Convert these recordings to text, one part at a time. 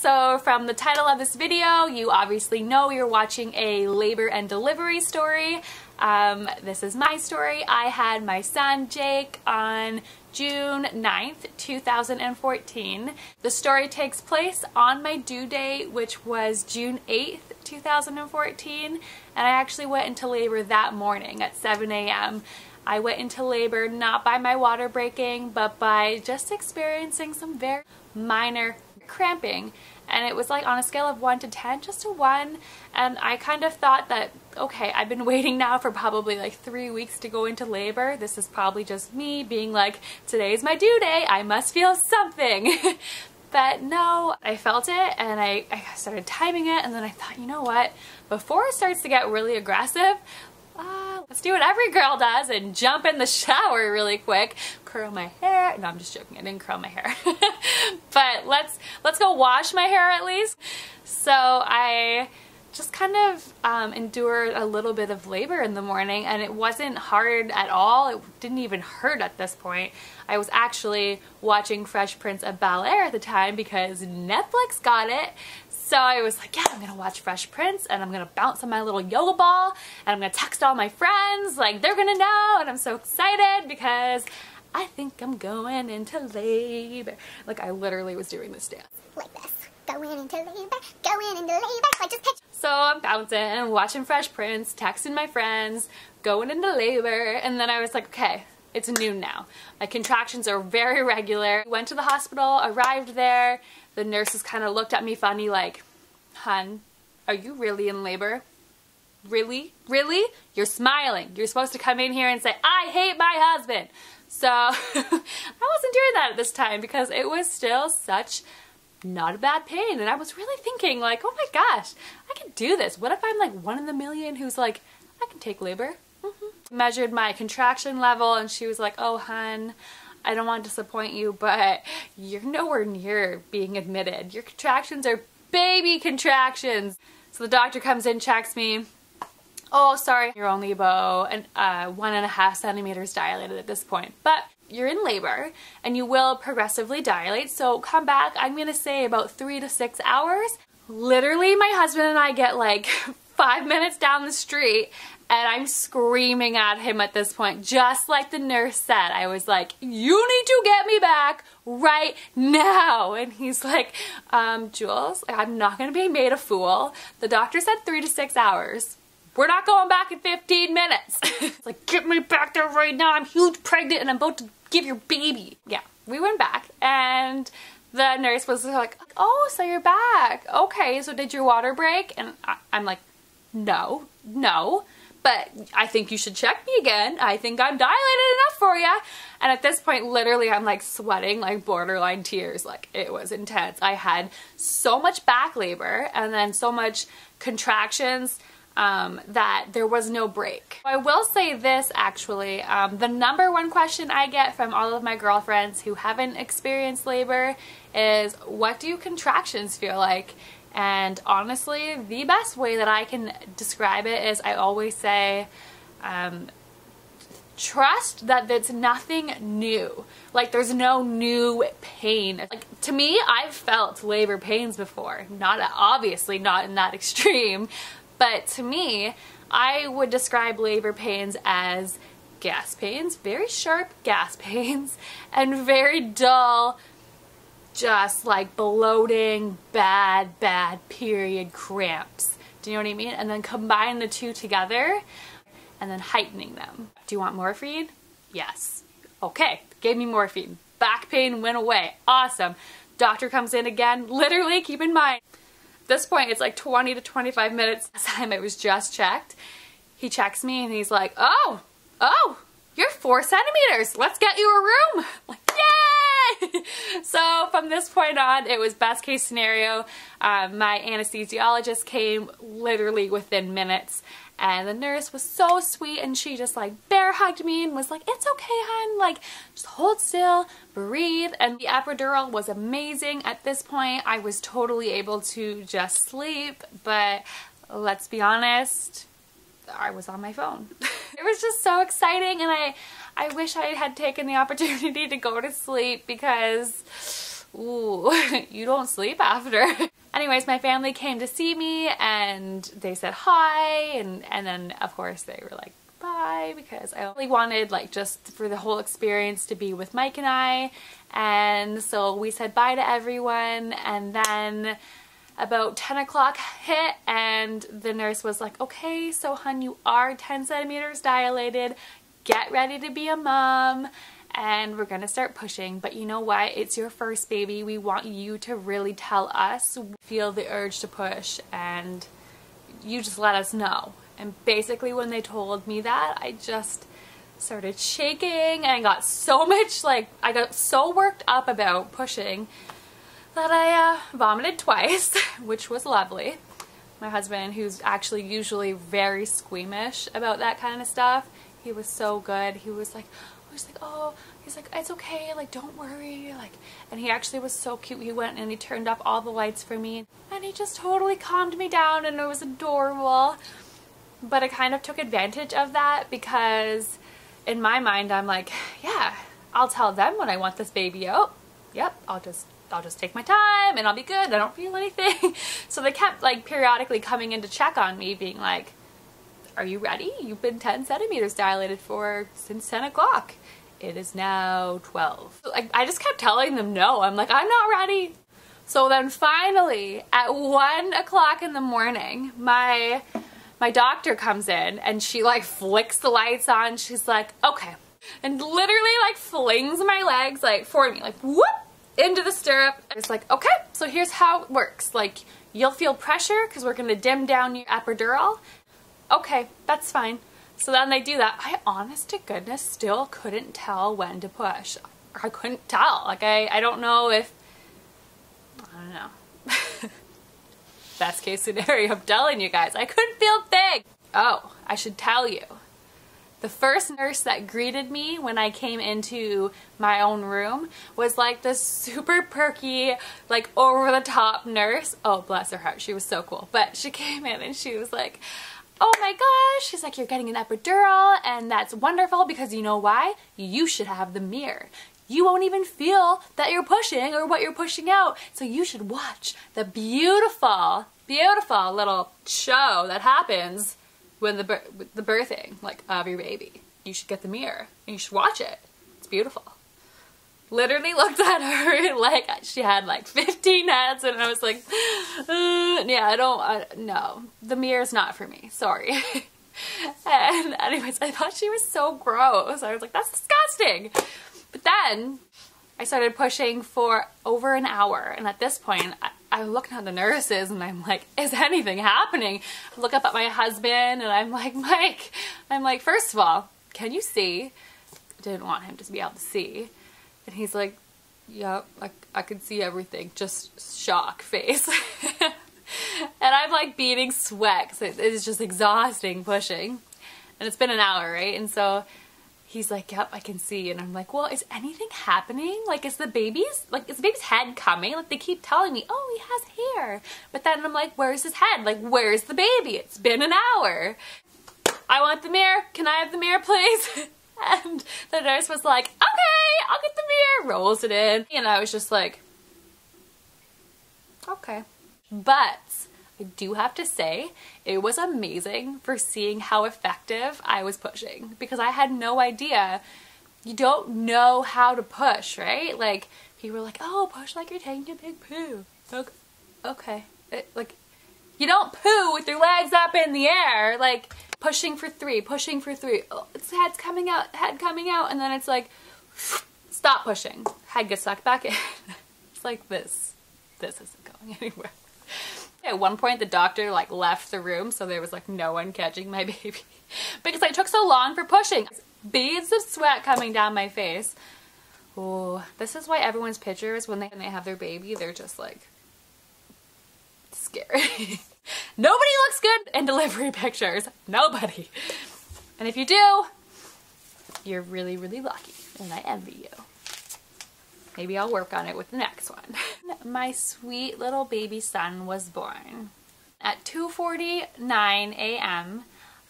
So from the title of this video, you obviously know you're watching a labor and delivery story. This is my story. I had my son Jake on June 9th, 2014. The story takes place on my due date, which was June 8th, 2014, and I actually went into labor that morning at 7 a.m. I went into labor not by my water breaking, but by just experiencing some very minor cramping, and it was like on a scale of 1 to 10, just a 1, and I kind of thought that, okay, I've been waiting now for probably like 3 weeks to go into labor. This is probably just me being like, today's my due day, I must feel something. But no, I felt it, and I started timing it, and then I thought, you know what, before it starts to get really aggressive, let's do what every girl does and jump in the shower really quick, curl my hair. No, I'm just joking, I didn't curl my hair. But let's go wash my hair at least. So I just kind of endured a little bit of labor in the morning, and it wasn't hard at all. It didn't even hurt at this point. I was actually watching Fresh Prince of Bel-Air at the time because Netflix got it. So I was like, yeah, I'm gonna watch Fresh Prince, and I'm gonna bounce on my little yoga ball, and I'm gonna text all my friends, like they're gonna know, and I'm so excited because I think I'm going into labor. Like I literally was doing this dance. Like this. Going into labor, going into labor, like just picture. So I'm bouncing and watching Fresh Prince, texting my friends, going into labor, and then I was like, okay, it's noon now. My contractions are very regular. Went to the hospital, arrived there. The nurses kind of looked at me funny like, hun, are you really in labor? Really? Really? You're smiling. You're supposed to come in here and say, I hate my husband. So I wasn't doing that at this time because it was still such not a bad pain. And I was really thinking like, oh my gosh, I can do this. What if I'm like 1 in a million who's like, I can take labor? Measured my contraction level, and she was like, oh hun, I don't want to disappoint you, but you're nowhere near being admitted. Your contractions are baby contractions. So the doctor comes in, checks me. Oh, sorry, you're only about 1.5 centimeters dilated at this point, but you're in labor and you will progressively dilate. So come back, I'm gonna say about 3 to 6 hours. Literally, my husband and I get like 5 minutes down the street, and I'm screaming at him at this point, just like the nurse said. I was like, you need to get me back right now. And he's like, Jules, I'm not gonna be made a fool. The doctor said 3 to 6 hours. We're not going back in 15 minutes. Like, get me back there right now. I'm huge pregnant and I'm about to give your baby. Yeah, we went back, and the nurse was like, oh, so you're back. Okay, so did your water break? And I'm like, no, but I think you should check me again. I think I'm dilated enough for you. And at this point, literally, I'm like sweating, like borderline tears. Like, it was intense. I had so much back labor and then so much contractions that there was no break. I will say this actually, the #1 question I get from all of my girlfriends who haven't experienced labor is, what do contractions feel like? And honestly, the best way that I can describe it is I always say, trust that it's nothing new. Like, there's no new pain. Like, to me, I've felt labor pains before. Obviously not in that extreme, but to me, I would describe labor pains as gas pains, very sharp gas pains, and very dull, just like bloating, bad period cramps. Do you know what I mean? And then combine the two together and then heightening them. Do you want morphine? Yes. Okay, gave me morphine. Back pain went away. Awesome. Doctor comes in again. Literally, keep in mind, at this point it's like 20 to 25 minutes. Last time it was just checked. He checks me and he's like, oh, you're 4 centimeters. Let's get you a room. Like, yay! So from this point on, it was best case scenario. My anesthesiologist came literally within minutes, and the nurse was so sweet, and she just like bear hugged me and was like, it's okay, hon, like just hold still, breathe. And the epidural was amazing. At this point, I was totally able to just sleep, but let's be honest, I was on my phone. It was just so exciting, and I wish I had taken the opportunity to go to sleep because ooh, you don't sleep after. Anyways, my family came to see me and they said hi, and then of course they were like, bye, because I only wanted like just for the whole experience to be with Mike and I. And so we said bye to everyone, and then about 10 o'clock hit and the nurse was like, okay, so hun, you are 10 centimeters dilated. Get ready to be a mom and we're gonna start pushing. But you know what? It's your first baby. We want you to really tell us, feel the urge to push, and you just let us know. And basically when they told me that, I just started shaking and got so much, like, I got so worked up about pushing that I vomited twice, which was lovely. My husband, who's actually usually very squeamish about that kind of stuff, he was so good. He was like, oh, he's like, it's okay, like, don't worry, like, and he actually was so cute. He went and he turned up all the lights for me and he just totally calmed me down, and it was adorable. But I kind of took advantage of that because in my mind I'm like, yeah, I'll tell them when I want this baby out. Yep, I'll just take my time and I'll be good. I don't feel anything. So they kept like periodically coming in to check on me, being like, are you ready? You've been 10 centimeters dilated since 10 o'clock. It is now 12. Like, I just kept telling them no. I'm like, I'm not ready. So then finally at 1 o'clock in the morning, my doctor comes in and she like flicks the lights on. She's like, okay. And literally like flings my legs like for me, like whoop, into the stirrup. It's like, okay, so here's how it works. Like, you'll feel pressure because we're gonna dim down your epidural. Okay, that's fine. So then they do that. I honest to goodness still couldn't tell when to push. I couldn't tell. Like, I don't know if, I don't know. Best case scenario, I'm telling you guys, I couldn't feel a thing. Oh, I should tell you. The first nurse that greeted me when I came into my own room was like this super perky, like over the top nurse. Oh, bless her heart, she was so cool. But she came in and she was like, oh my gosh, she's like, you're getting an epidural and that's wonderful because you know why? You should have the mirror. You won't even feel that you're pushing or what you're pushing out. So you should watch the beautiful, beautiful little show that happens when the birthing, like, of your baby. You should get the mirror and you should watch it. It's beautiful. Literally looked at her like she had like 15 heads, and I was like, yeah, no, the mirror's not for me, sorry. And anyways, I thought she was so gross. I was like, that's disgusting. But then I started pushing for over an hour, and at this point, I'm looking at the nurses and I'm like, is anything happening? I look up at my husband and I'm like, Mike, I'm like, first of all, can you see? I didn't want him to be able to see. And he's like, yep, I could see everything, just shock face. And I'm like beating sweat because it's just exhausting pushing. And it's been an hour, right? And so he's like, yep, I can see. And I'm like, well, is anything happening? Like, is the baby's head coming? Like, they keep telling me, oh, he has hair. But then I'm like, where's his head? Like, where's the baby? It's been an hour. I want the mirror. Can I have the mirror, please? And the nurse was like, okay, I'll get the mirror, rolls it in. And I was just like, okay. But I do have to say, it was amazing for seeing how effective I was pushing, because I had no idea. You don't know how to push, right? Like, people were like, oh, push like you're taking a big poo. Okay. Like, you don't poo with your legs up in the air. Like, pushing for three, pushing for three. Oh, it's head coming out, and then it's like, stop pushing. Head gets sucked back in. It's like this. This isn't going anywhere. At one point, the doctor like left the room, so there was like no one catching my baby because I took so long for pushing. Beads of sweat coming down my face. Oh, this is why everyone's pictures when they have their baby, they're just like scary. Nobody looks good in delivery pictures. Nobody. And if you do, you're really, really lucky, and I envy you. Maybe I'll work on it with the next one. My sweet little baby son was born at 2:49 a.m.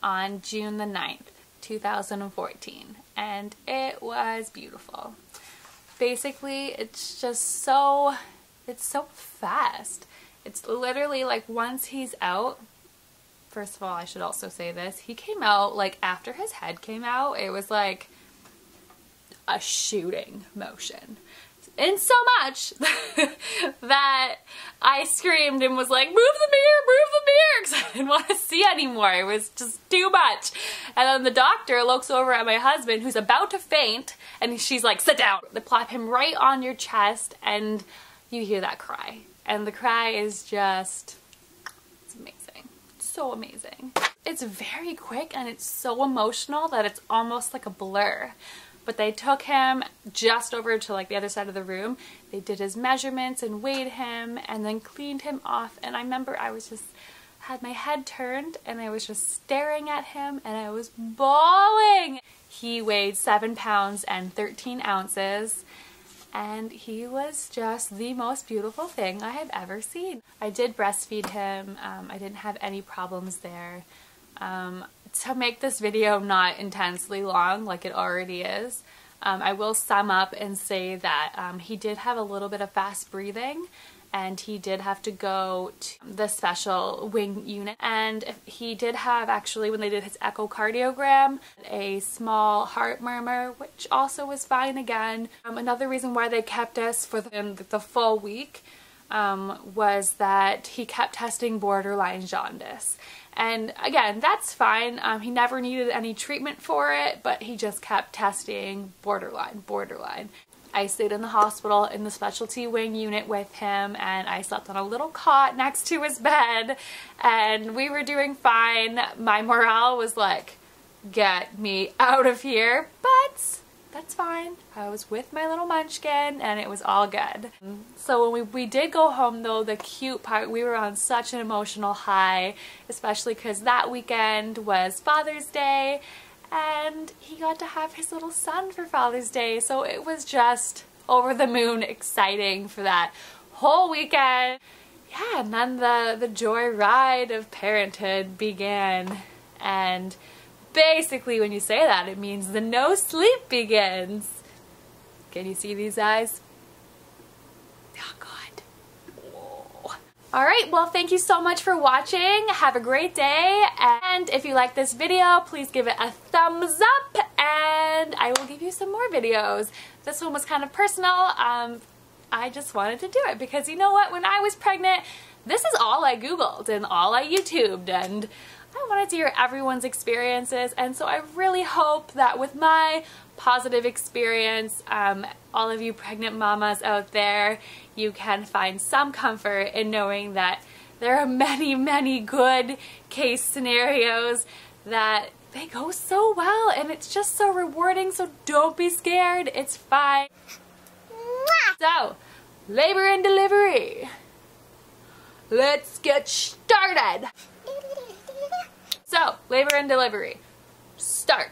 on June the 9th, 2014. And it was beautiful. basically it's just so, it's so fast. It's literally like once he's out, first of all, I should also say this, he came out like after his head came out, it was like a shooting motion. And so much that I screamed and was like, move the mirror, because I didn't want to see anymore. It was just too much. And then the doctor looks over at my husband who's about to faint and she's like, sit down. They plop him right on your chest and you hear that cry. And the cry is just, it's amazing. It's so amazing. It's very quick and it's so emotional that it's almost like a blur. But they took him just over to like the other side of the room. They did his measurements and weighed him and then cleaned him off. And I remember I was just, had my head turned and I was just staring at him and I was bawling. He weighed 7 pounds and 13 ounces. And he was just the most beautiful thing I have ever seen. I did breastfeed him. I didn't have any problems there. To make this video not intensely long like it already is, I will sum up and say that he did have a little bit of fast breathing and he did have to go to the special wing unit, and he did have, actually when they did his echocardiogram, a small heart murmur, which also was fine again. Another reason why they kept us for the full week was that he kept testing borderline jaundice. And again, that's fine. He never needed any treatment for it, but he just kept testing borderline. I stayed in the hospital in the specialty wing unit with him, and I slept on a little cot next to his bed, and we were doing fine. My morale was like, get me out of here, but that's fine. I was with my little munchkin and it was all good. So when we did go home though, the cute part, we were on such an emotional high, especially because that weekend was Father's Day and he got to have his little son for Father's Day. So it was just over the moon exciting for that whole weekend. Yeah, and then the joy ride of parenthood began, and basically when you say that, it means the no sleep begins. Can you see these eyes? Oh God. Whoa. Alright, well thank you so much for watching. Have a great day, and if you like this video, please give it a thumbs up and I will give you some more videos. This one was kind of personal. I just wanted to do it because you know what, when I was pregnant, this is all I Googled and all I YouTubed, and I wanted to hear everyone's experiences, and so I really hope that with my positive experience, all of you pregnant mamas out there, you can find some comfort in knowing that there are many, many good case scenarios that they go so well and it's just so rewarding, so don't be scared, it's fine. So, labor and delivery. Let's get started. So, labor and delivery starts.